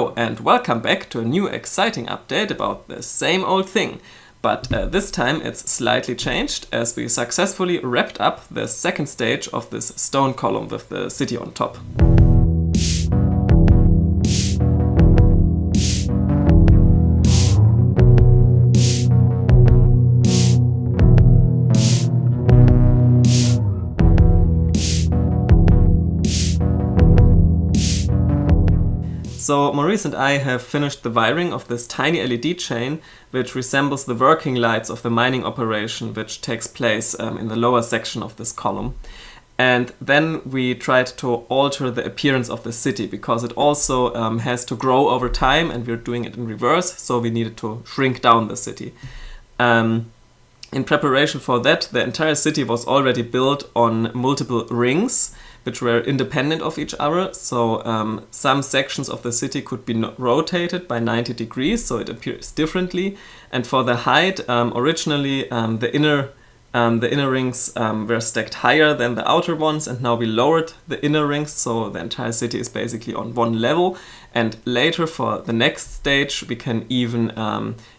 Hello and welcome back to a new exciting update about the same old thing. But this time it's slightly changed as we successfully wrapped up the second stage of this stone column with the city on top. So Maurice and I have finished the wiring of this tiny LED chain, which resembles the working lights of the mining operation, which takes place in the lower section of this column. And then we tried to alter the appearance of the city, because it also has to grow over time, and we're doing it in reverse, so we needed to shrink down the city. In preparation for that, the entire city was already built on multiple rings, which were independent of each other. So some sections of the city could be rotated by 90 degrees, so it appears differently. And for the height, originally the inner rings were stacked higher than the outer ones, and now we lowered the inner rings, so the entire city is basically on one level. And later, for the next stage, we can even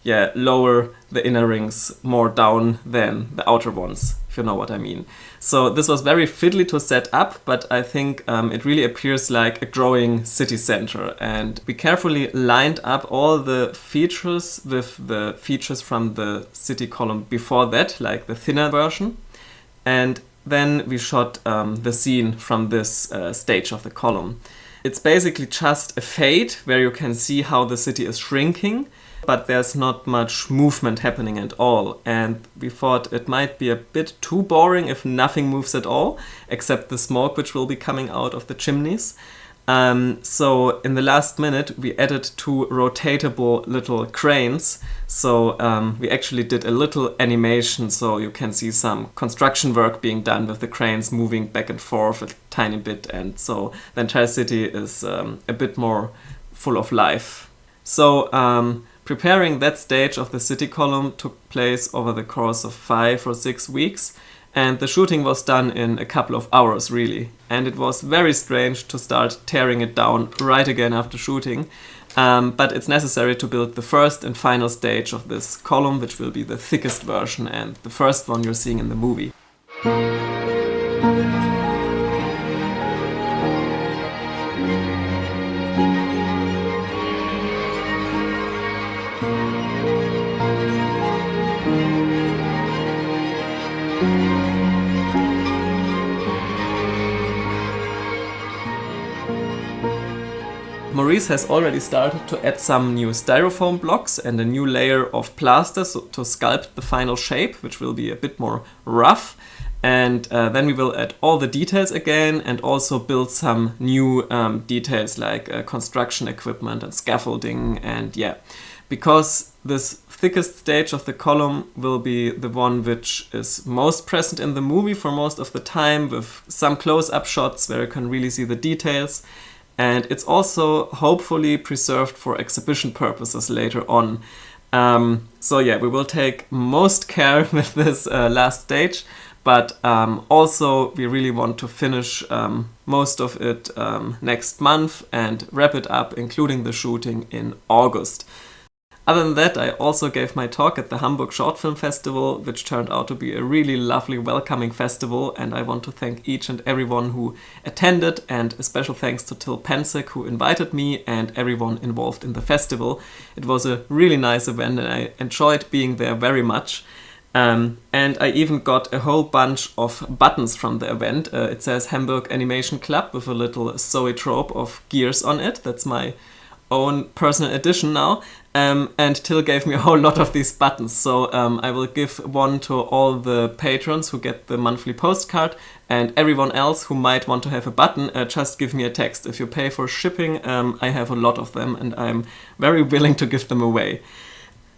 lower the inner rings more down than the outer ones, if you know what I mean. So this was very fiddly to set up, but I think it really appears like a growing city center. And we carefully lined up all the features with the features from the city column before that, like the thinner version. And then we shot the scene from this stage of the column. It's basically just a fade where you can see how the city is shrinking, but there's not much movement happening at all. And we thought it might be a bit too boring if nothing moves at all, except the smoke which will be coming out of the chimneys. So in the last minute, we added 2 rotatable little cranes. So we actually did a little animation, so you can see some construction work being done with the cranes moving back and forth a tiny bit. And so the entire city is a bit more full of life. So preparing that stage of the city column took place over the course of 5 or 6 weeks. And the shooting was done in a couple of hours, really. And it was very strange to start tearing it down right again after shooting. But it's necessary to build the first and final stage of this column, which will be the thickest version and the first one you're seeing in the movie. Maurice has already started to add some new styrofoam blocks and a new layer of plaster to sculpt the final shape, which will be a bit more rough. And then we will add all the details again and also build some new details like construction equipment and scaffolding. And because this thickest stage of the column will be the one which is most present in the movie for most of the time, with some close-up shots where you can really see the details. And it's also hopefully preserved for exhibition purposes later on. We will take most care with this last stage, but also we really want to finish most of it next month and wrap it up, including the shooting, in August. Other than that, I also gave my talk at the Hamburg Short Film Festival, which turned out to be a really lovely, welcoming festival, and I want to thank each and everyone who attended, and a special thanks to Penzek, who invited me, and everyone involved in the festival. It was a really nice event, and I enjoyed being there very much. And I even got a whole bunch of buttons from the event. It says Hamburg Animation Club with a little zoetrope of gears on it. That's my own personal edition now. And Till gave me a whole lot of these buttons, so I will give one to all the patrons who get the monthly postcard, and everyone else who might want to have a button, just give me a text. If you pay for shipping, I have a lot of them and I'm very willing to give them away.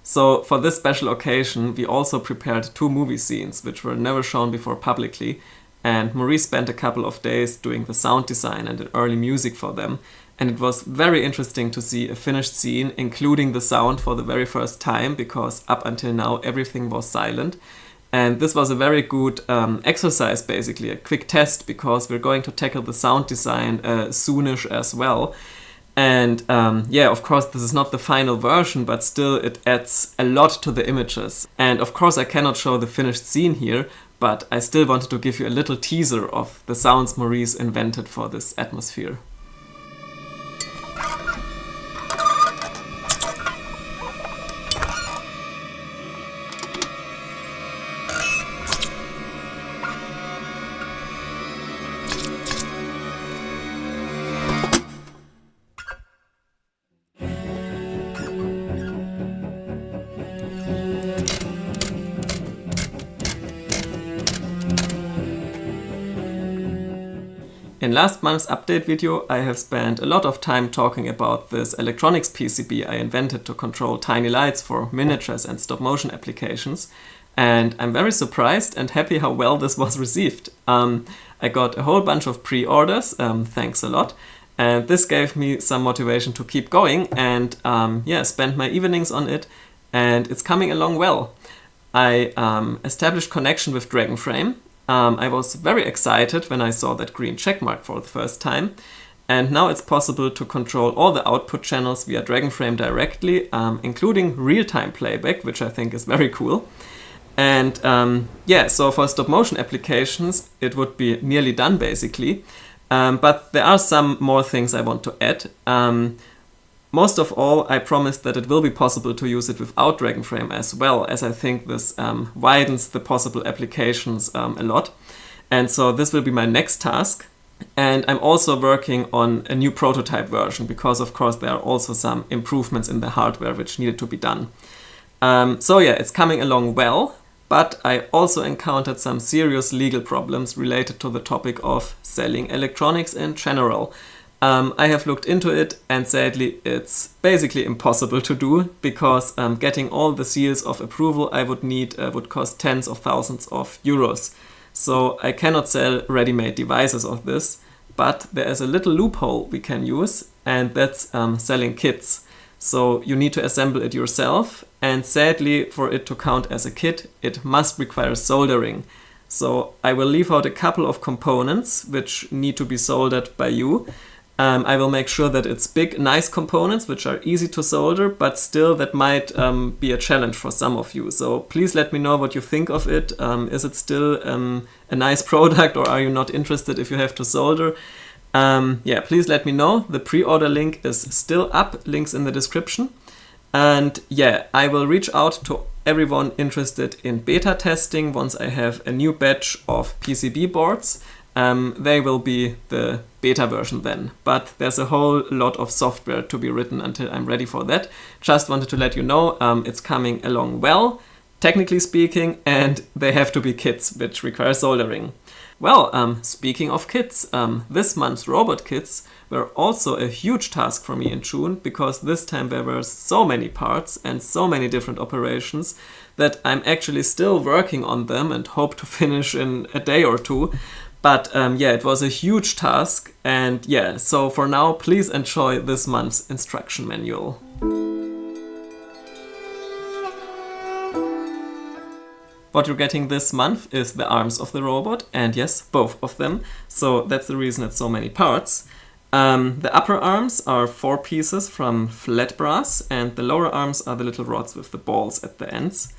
So for this special occasion, we also prepared 2 movie scenes which were never shown before publicly, and Maurice spent a couple of days doing the sound design and the early music for them. And it was very interesting to see a finished scene, including the sound, for the very first time, because up until now everything was silent. And this was a very good exercise, basically, a quick test, because we're going to tackle the sound design soonish as well. And yeah, of course, this is not the final version, but still it adds a lot to the images. And of course, I cannot show the finished scene here, but I still wanted to give you a little teaser of the sounds Maurice invented for this atmosphere. In last month's update video, I have spent a lot of time talking about this electronics PCB I invented to control tiny lights for miniatures and stop-motion applications, and I'm very surprised and happy how well this was received. I got a whole bunch of pre-orders, thanks a lot, and this gave me some motivation to keep going and yeah, spend my evenings on it, and it's coming along well. I established connection with Dragonframe. I was very excited when I saw that green checkmark for the first time, and now it's possible to control all the output channels via Dragonframe directly, including real-time playback, which I think is very cool. And yeah, so for stop-motion applications it would be nearly done basically, but there are some more things I want to add. Most of all, I promised that it will be possible to use it without Dragonframe as well, as I think this widens the possible applications a lot. And so this will be my next task. And I'm also working on a new prototype version, because of course there are also some improvements in the hardware which needed to be done. So yeah, it's coming along well, but I also encountered some serious legal problems related to the topic of selling electronics in general. I have looked into it, and sadly it's basically impossible to do, because getting all the seals of approval I would need would cost tens of thousands of euros. So I cannot sell ready-made devices of this, but there is a little loophole we can use, and that's selling kits. So you need to assemble it yourself, and sadly for it to count as a kit it must require soldering. So I will leave out a couple of components which need to be soldered by you. I will make sure that it's big, nice components which are easy to solder, but still that might be a challenge for some of you. So please let me know what you think of it. Is it still a nice product, or are you not interested if you have to solder? Yeah, please let me know. The pre-order link is still up, links in the description. And yeah, I will reach out to everyone interested in beta testing once I have a new batch of PCB boards. They will be the beta version then, but there's a whole lot of software to be written until I'm ready for that. Just wanted to let you know it's coming along well, technically speaking, and they have to be kits which require soldering. Well, speaking of kits, this month's robot kits were also a huge task for me in June, because this time there were so many parts and so many different operations that I'm actually still working on them and hope to finish in a day or two. But yeah, it was a huge task, and yeah, so for now, please enjoy this month's instruction manual. What you're getting this month is the arms of the robot, and yes, both of them, so that's the reason it's so many parts. The upper arms are 4 pieces from flat brass, and the lower arms are the little rods with the balls at the ends.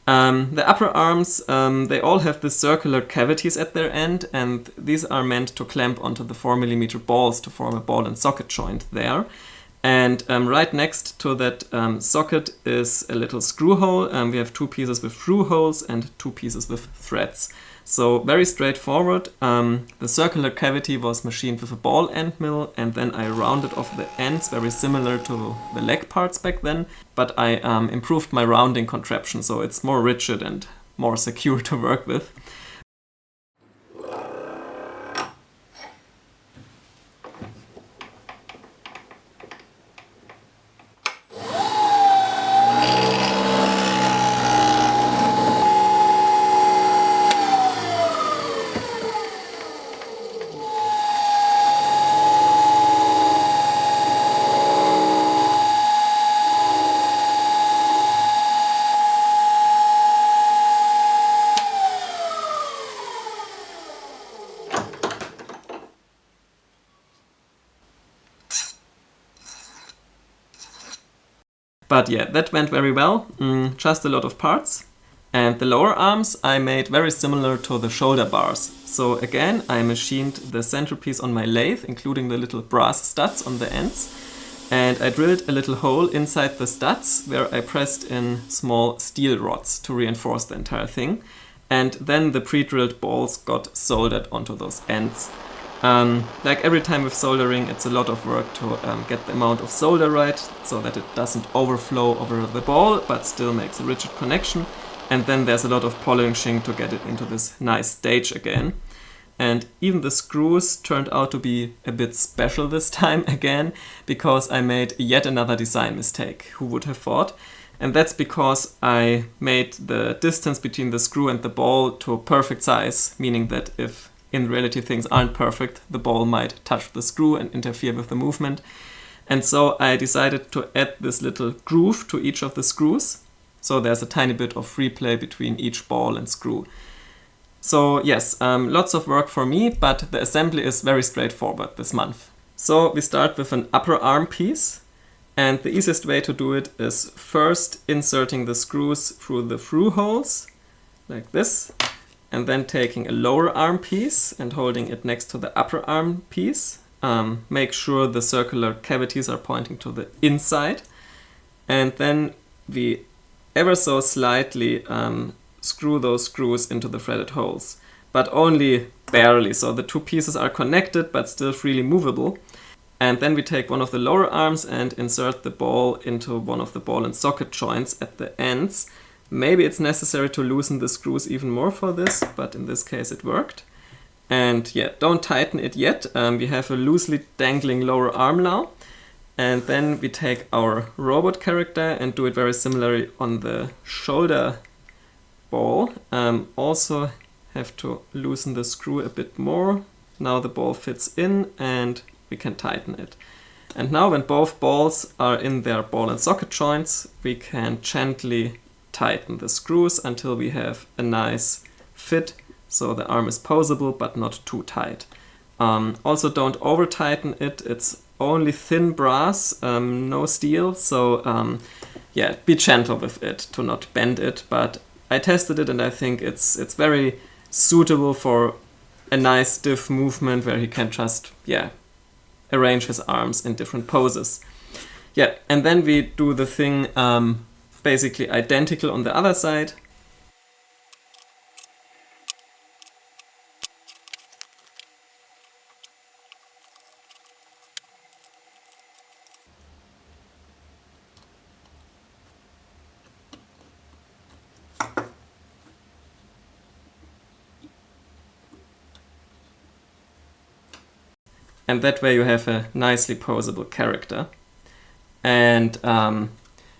The upper arms, they all have the circular cavities at their end, and these are meant to clamp onto the 4mm balls to form a ball and socket joint there. And right next to that socket is a little screw hole. We have 2 pieces with through holes and 2 pieces with threads. So very straightforward. The circular cavity was machined with a ball end mill, and then I rounded off the ends, very similar to the leg parts back then, but I improved my rounding contraption so it's more rigid and more secure to work with. But yeah, that went very well, just a lot of parts. And the lower arms I made very similar to the shoulder bars. So again, I machined the centerpiece on my lathe, including the little brass studs on the ends. And I drilled a little hole inside the studs where I pressed in small steel rods to reinforce the entire thing. And then the pre-drilled balls got soldered onto those ends. Like every time with soldering, it's a lot of work to get the amount of solder right, so that it doesn't overflow over the ball, but still makes a rigid connection. And then there's a lot of polishing to get it into this nice stage again. And even the screws turned out to be a bit special this time again, because I made yet another design mistake. Who would have thought? And that's because I made the distance between the screw and the ball to a perfect size, meaning that if in reality things aren't perfect, the ball might touch the screw and interfere with the movement. And so I decided to add this little groove to each of the screws. So there's a tiny bit of free play between each ball and screw. So yes, lots of work for me, but the assembly is very straightforward this month. So we start with an upper arm piece. And the easiest way to do it is first inserting the screws through the through holes, like this, and then taking a lower arm piece and holding it next to the upper arm piece. Make sure the circular cavities are pointing to the inside. And then we ever so slightly screw those screws into the threaded holes, but only barely, so the two pieces are connected but still freely movable. And then we take one of the lower arms and insert the ball into one of the ball and socket joints at the ends. Maybe it's necessary to loosen the screws even more for this, but in this case it worked. And yeah, don't tighten it yet. We have a loosely dangling lower arm now. And then we take our robot character and do it very similarly on the shoulder ball. Also have to loosen the screw a bit more. Now the ball fits in and we can tighten it. And now when both balls are in their ball and socket joints, we can gently tighten the screws until we have a nice fit, so the arm is poseable but not too tight. Also don't over tighten it, it's only thin brass, no steel, so yeah, be gentle with it to not bend it, but I tested it and I think it's very suitable for a nice stiff movement where he can just, yeah, arrange his arms in different poses. Yeah, and then we do the thing basically identical on the other side. And that way you have a nicely poseable character. And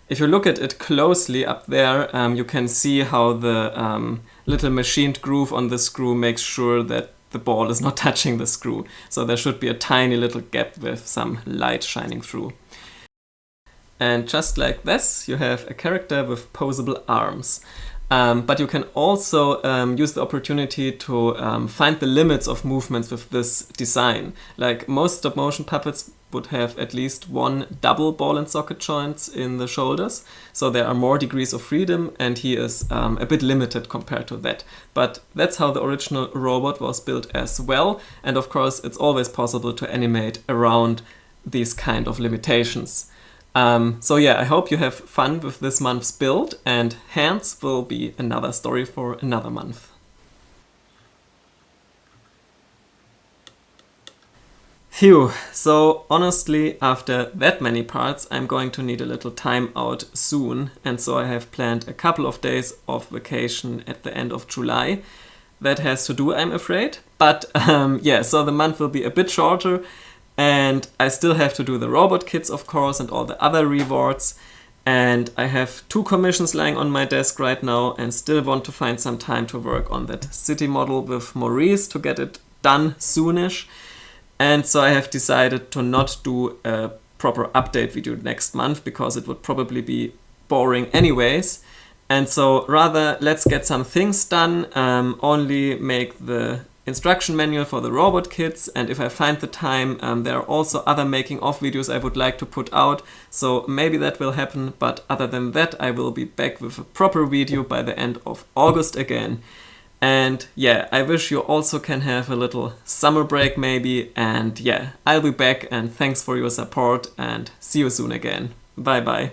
if you look at it closely up there, you can see how the little machined groove on the screw makes sure that the ball is not touching the screw. So there should be a tiny little gap with some light shining through. And just like this, you have a character with poseable arms. But you can also use the opportunity to find the limits of movements with this design. Like most stop motion puppets would have at least one double ball and socket joints in the shoulders. So there are more degrees of freedom and he is a bit limited compared to that. But that's how the original robot was built as well. And of course it's always possible to animate around these kind of limitations. So yeah, I hope you have fun with this month's build, and hands will be another story for another month. Phew, so honestly, after that many parts, I'm going to need a little time out soon, and so I have planned a couple of days of vacation at the end of July. That has to do, I'm afraid, but yeah, so the month will be a bit shorter. And I still have to do the robot kits, of course, and all the other rewards. And I have 2 commissions lying on my desk right now and still want to find some time to work on that city model with Maurice to get it done soonish. And so I have decided to not do a proper update video next month because it would probably be boring anyways. And so rather, let's get some things done, only make the instruction manual for the robot kits, and if I find the time, there are also other making of videos I would like to put out, so maybe that will happen, but other than that I will be back with a proper video by the end of August again. And yeah, I wish you also can have a little summer break maybe, and yeah, I'll be back, and thanks for your support, and see you soon again. Bye bye.